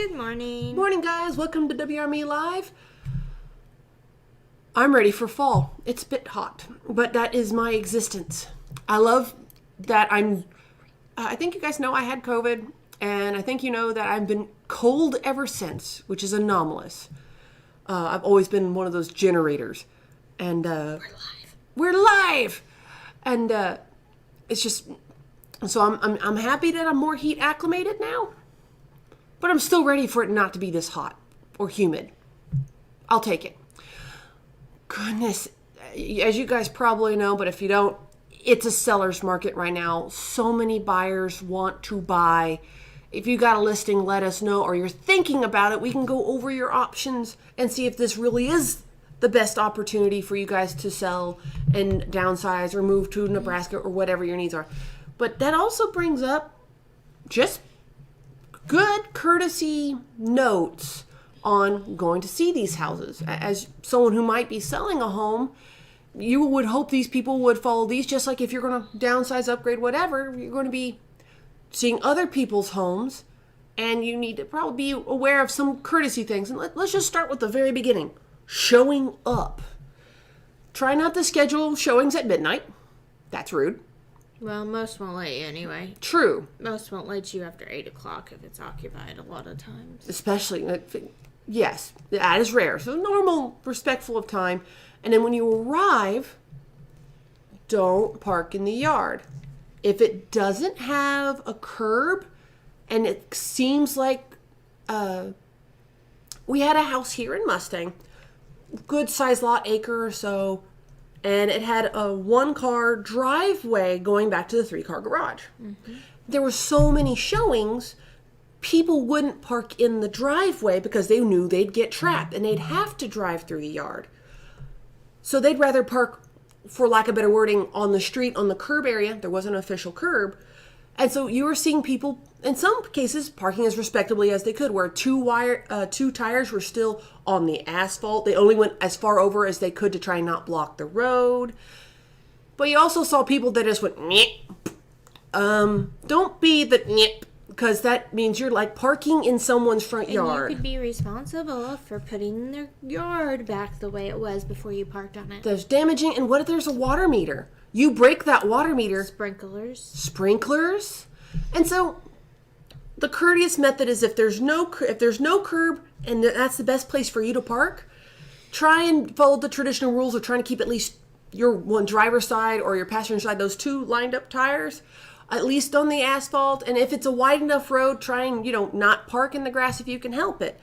Good morning. Morning, guys. Welcome to WRME Live. I'm ready for fall. It's a bit hot, but that is my existence. I love that I think you guys know I had COVID, and I think you know that I've been cold ever since, which is anomalous. I've always been one of those generators. And We're live! And it's just... So I'm happy that I'm more heat acclimated now, but I'm still ready for it not to be this hot or humid. I'll take it. Goodness, as you guys probably know, but if you don't, it's a seller's market right now. So many buyers want to buy. If you got a listing, let us know, or you're thinking about it. We can go over your options and see if this really is the best opportunity for you guys to sell and downsize or move to Nebraska or whatever your needs are. But that also brings up just good courtesy notes on going to see these houses. As someone who might be selling a home, you would hope these people would follow these, just like if you're going to downsize, upgrade, whatever, you're going to be seeing other people's homes, and you need to probably be aware of some courtesy things. And let's just start with the very beginning. Showing up. Try not to schedule showings at midnight. That's rude. Well, most won't let you anyway. True. Most won't let you after 8 o'clock if it's occupied a lot of times. Especially, yes, that is rare. So normal, respectful of time. And then when you arrive, don't park in the yard. If it doesn't have a curb, and it seems like we had a house here in Mustang, good size lot, acre or so, and it had a 1-car driveway going back to the 3-car garage. Mm-hmm. There were so many showings, people wouldn't park in the driveway because they knew they'd get trapped and they'd have to drive through the yard. So they'd rather park, for lack of better wording, on the street, on the curb area. There wasn't an official curb. And so you were seeing people, in some cases, parking as respectably as they could, where two tires were still on the asphalt. They only went as far over as they could to try and not block the road. But you also saw people that just went, nyeh. Don't be the nyeh, because that means you're like parking in someone's front yard. You could be responsible for putting their yard back the way it was before you parked on it. There's damaging, and what if there's a water meter? You break that water meter. Sprinklers. And so the courteous method is if there's no curb and that's the best place for you to park, try and follow the traditional rules of trying to keep at least your one driver's side or your passenger side, those two lined up tires, at least on the asphalt. And if it's a wide enough road, try and, not park in the grass if you can help it.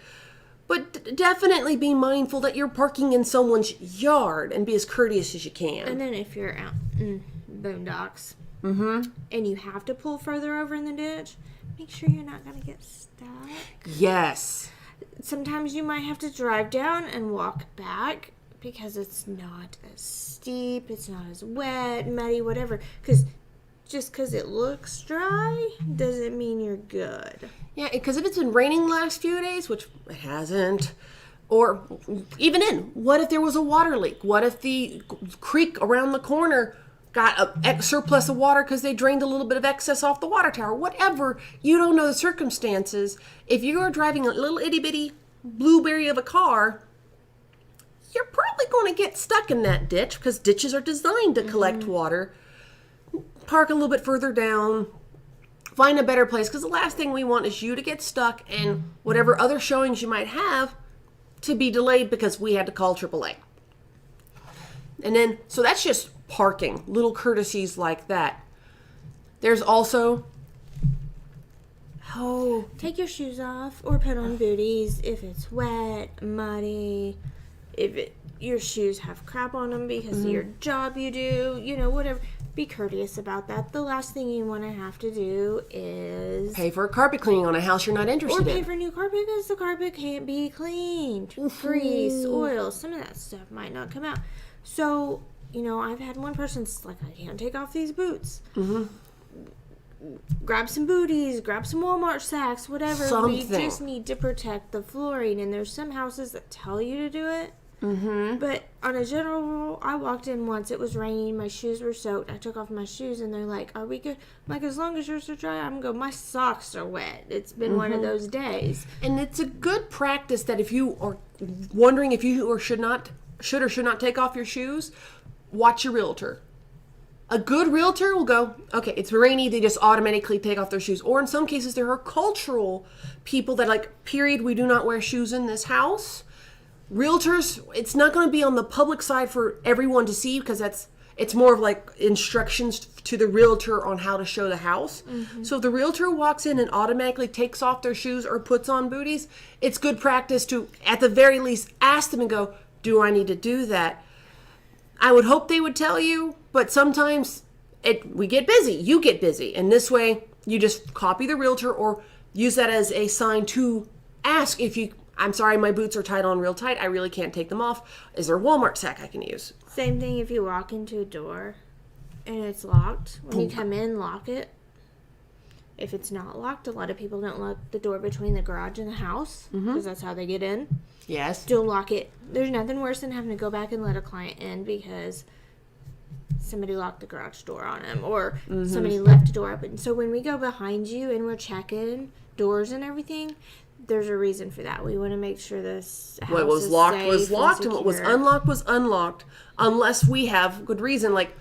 But definitely be mindful that you're parking in someone's yard and be as courteous as you can. And then if you're out in boondocks and you have to pull further over in the ditch, make sure you're not going to get stuck. Yes. Sometimes you might have to drive down and walk back because it's not as steep, it's not as wet, muddy, whatever. Just because it looks dry doesn't mean you're good. Yeah, because if it's been raining the last few days, which it hasn't, or even what if there was a water leak? What if the creek around the corner got a surplus of water because they drained a little bit of excess off the water tower? Whatever, you don't know the circumstances. If you are driving a little itty-bitty blueberry of a car, you're probably going to get stuck in that ditch because ditches are designed to collect water. Park a little bit further down, find a better place, because the last thing we want is you to get stuck and whatever other showings you might have to be delayed because we had to call AAA. And then, so that's just parking, little courtesies like that. There's also, take your shoes off or put on booties if it's wet, muddy, if your shoes have crap on them because of your job you do, whatever. Be courteous about that. The last thing you want to have to do is pay for a carpet cleaning on a house you're not interested in. Or pay for new carpet because the carpet can't be cleaned. Grease, oil, some of that stuff might not come out. So, I've had one person's like, I can't take off these boots. Grab some booties, grab some Walmart sacks, whatever. Something. We just need to protect the flooring. And there's some houses that tell you to do it. But on a general rule, I walked in once. It was raining. My shoes were soaked. I took off my shoes, and they're like, "Are we good?" I'm like, "As long as yours are dry, I'm going." My socks are wet. It's been one of those days. And it's a good practice that if you are wondering if you or should or should not take off your shoes, watch your realtor. A good realtor will go, okay, it's rainy, they just automatically take off their shoes. Or in some cases, there are cultural people that like, period, we do not wear shoes in this house. Realtors, it's not going to be on the public side for everyone to see because it's more of like instructions to the realtor on how to show the house. So if the realtor walks in and automatically takes off their shoes or puts on booties, it's good practice to, at the very least, ask them and go, do I need to do that? I would hope they would tell you, but sometimes we get busy. You get busy. And this way, you just copy the realtor or use that as a sign to ask if you, I'm sorry, my boots are tied on real tight. I really can't take them off. Is there a Walmart sack I can use? Same thing if you walk into a door and it's locked. When you come in, lock it. If it's not locked, a lot of people don't lock the door between the garage and the house because that's how they get in. Yes. Don't lock it. There's nothing worse than having to go back and let a client in because somebody locked the garage door on them or somebody left the door open. So when we go behind you and we're checking doors and everything, there's a reason for that. We want to make sure this house What was is locked safe was locked and what was secure. unlocked was unlocked unless we have good reason. Like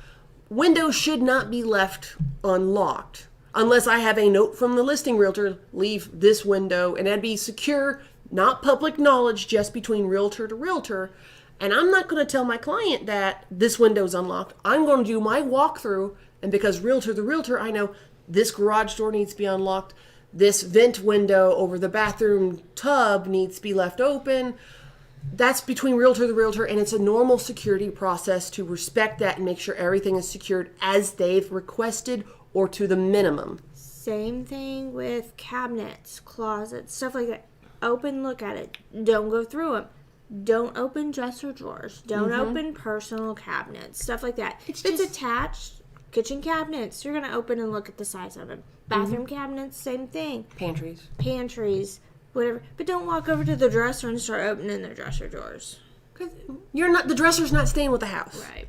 windows should not be left unlocked unless I have a note from the listing realtor, leave this window, and that'd be secure, not public knowledge, just between realtor to realtor. And I'm not going to tell my client that this window's unlocked. I'm going to do my walkthrough, and because realtor to realtor, I know this garage door needs to be unlocked. This vent window over the bathroom tub needs to be left open. That's between realtor to realtor, and it's a normal security process to respect that and make sure everything is secured as they've requested or to the minimum. Same thing with cabinets, closets, stuff like that. Open, look at it. Don't go through them. Don't open dresser drawers. Don't open personal cabinets, stuff like that. If it's attached, kitchen cabinets, you're going to open and look at the size of them. Bathroom cabinets, same thing. Pantries, whatever. But don't walk over to the dresser and start opening their dresser drawers. Because the dresser's not staying with the house. Right.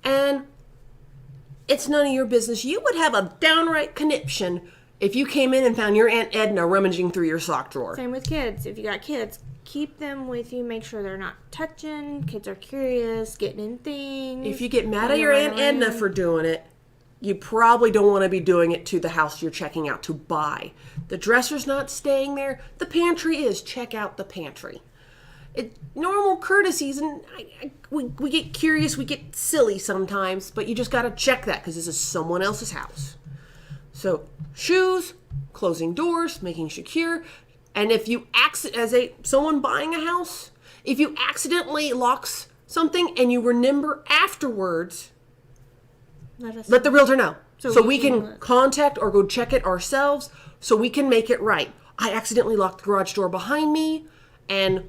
And it's none of your business. You would have a downright conniption if you came in and found your Aunt Edna rummaging through your sock drawer. Same with kids. If you got kids, keep them with you. Make sure they're not touching. Kids are curious, getting in things. If you get mad at your Aunt Edna for doing it, you probably don't want to be doing it to the house you're checking out to buy. The dresser's not staying there. The pantry is. Check out the pantry. Normal courtesies, and we get curious, we get silly sometimes, but you just got to check that because this is someone else's house. So shoes, closing doors, making secure, and if you someone buying a house, if you accidentally locks something and you remember afterwards, let the realtor know. So we can contact or go check it ourselves so we can make it right. I accidentally locked the garage door behind me and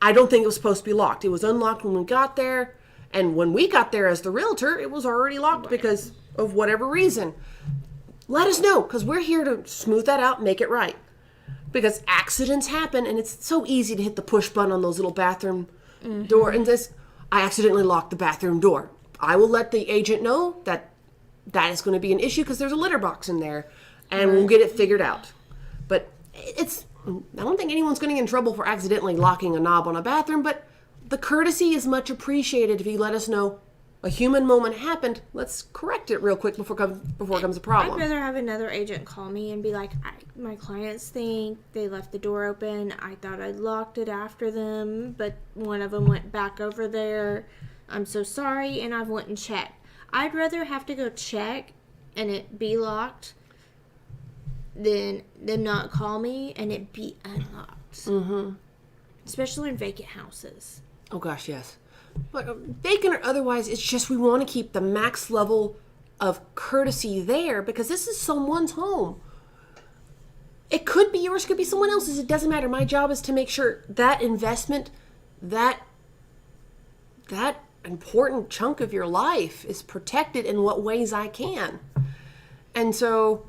I don't think it was supposed to be locked. It was unlocked when we got there. And when we got there as the realtor, it was already locked because of whatever reason. Let us know because we're here to smooth that out and make it right. Because accidents happen and it's so easy to hit the push button on those little bathroom door. And I accidentally locked the bathroom door. I will let the agent know that is going to be an issue because there's a litter box in there and we'll get it figured out. But I don't think anyone's going to get in trouble for accidentally locking a knob on a bathroom, but the courtesy is much appreciated if you let us know a human moment happened. Let's correct it real quick before it comes a problem. I'd rather have another agent call me and be like, my clients think they left the door open. I thought I locked it after them, but one of them went back over there. I'm so sorry, and I went and checked. I'd rather have to go check and it be locked than them not call me and it be unlocked. Especially in vacant houses. Oh gosh, yes. But vacant or otherwise, it's just we want to keep the max level of courtesy there because this is someone's home. It could be yours, could be someone else's. It doesn't matter. My job is to make sure that investment, that important chunk of your life is protected in what ways I can. And so,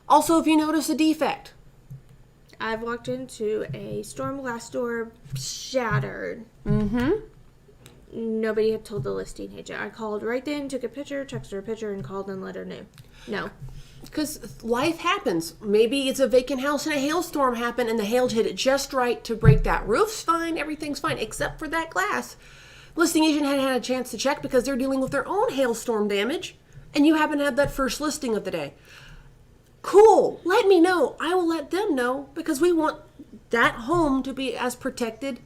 also if you notice a defect. I've walked into a storm glass door shattered. nobody had told the listing agent. I called right then, took a picture, texted her a picture, and called and let her know. No. Because life happens. Maybe it's a vacant house and a hailstorm happened and the hail hit it just right to break that. Roof's fine, everything's fine, except for that glass. Listing agent hadn't had a chance to check because they're dealing with their own hailstorm damage, and you happen to have that first listing of the day. Cool, let me know. I will let them know because we want that home to be as protected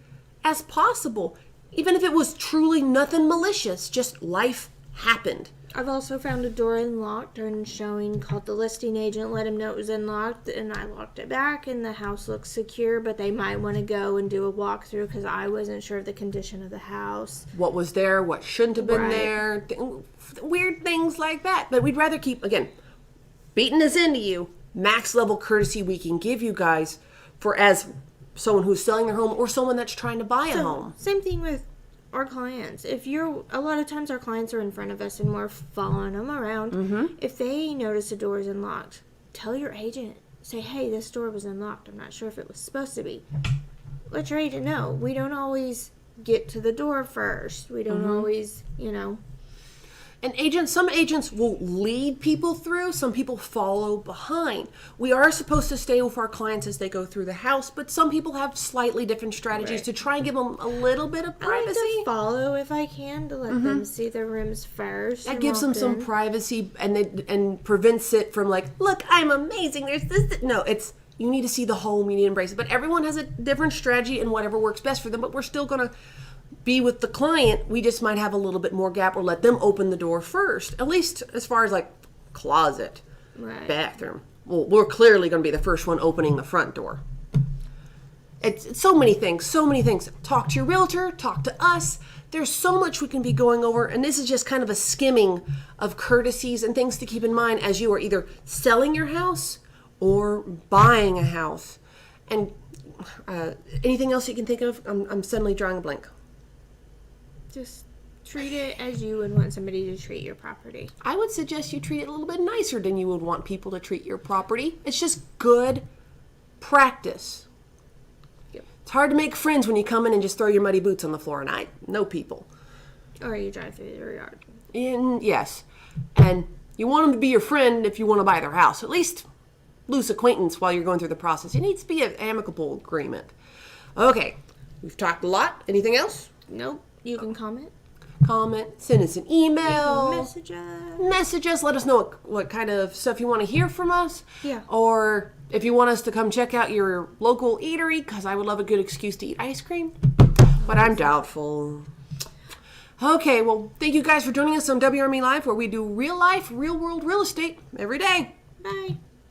as possible. Even if it was truly nothing malicious, just life happened. I've also found a door unlocked during showing, called the listing agent, let him know it was unlocked, and I locked it back, and the house looks secure, but they might want to go and do a walkthrough because I wasn't sure of the condition of the house. What was there, what shouldn't have been Right. there, weird things like that. But we'd rather keep, again, beating this into you, max level courtesy we can give you guys for as someone who's selling their home or someone that's trying to buy a home. Same thing with our clients. A lot of times our clients are in front of us and we're following them around. Mm-hmm. If they notice a door is unlocked, tell your agent, say, hey, this door was unlocked. I'm not sure if it was supposed to be. Let your agent know. We don't always get to the door first. We don't always, And some agents will lead people through, some people follow behind. We are supposed to stay with our clients as they go through the house, but some people have slightly different strategies Right. to try and give them a little bit of I like privacy. to follow if I can to let them see the rooms first. That and gives them walk some in. privacy and prevents it from like, look, I'm amazing. There's this. No, it's you need to see the home. You need to embrace it. But everyone has a different strategy and whatever works best for them. But we're still gonna be with the client. We just might have a little bit more gap or let them open the door first. At least as far as like closet, Right. bathroom. Well, we're clearly going to be the first one opening the front door. It's so many things, so many things. Talk to your realtor, talk to us. There's so much we can be going over, and this is just kind of a skimming of courtesies and things to keep in mind as you are either selling your house or buying a house. And anything else you can think of? I'm suddenly drawing a blank. Just treat it as you would want somebody to treat your property. I would suggest you treat it a little bit nicer than you would want people to treat your property. It's just good practice. Yep. It's hard to make friends when you come in and just throw your muddy boots on the floor, and I know people. Or you drive through their yard. Yes. And you want them to be your friend if you want to buy their house. At least loose acquaintance while you're going through the process. It needs to be an amicable agreement. Okay. We've talked a lot. Anything else? Nope. You can comment. Comment. Send us an email. Message us. Message us. Let us know what kind of stuff you want to hear from us. Yeah. Or if you want us to come check out your local eatery, because I would love a good excuse to eat ice cream. But I'm doubtful. Okay, well, thank you guys for joining us on WRME Live, where we do real life, real world real estate every day. Bye.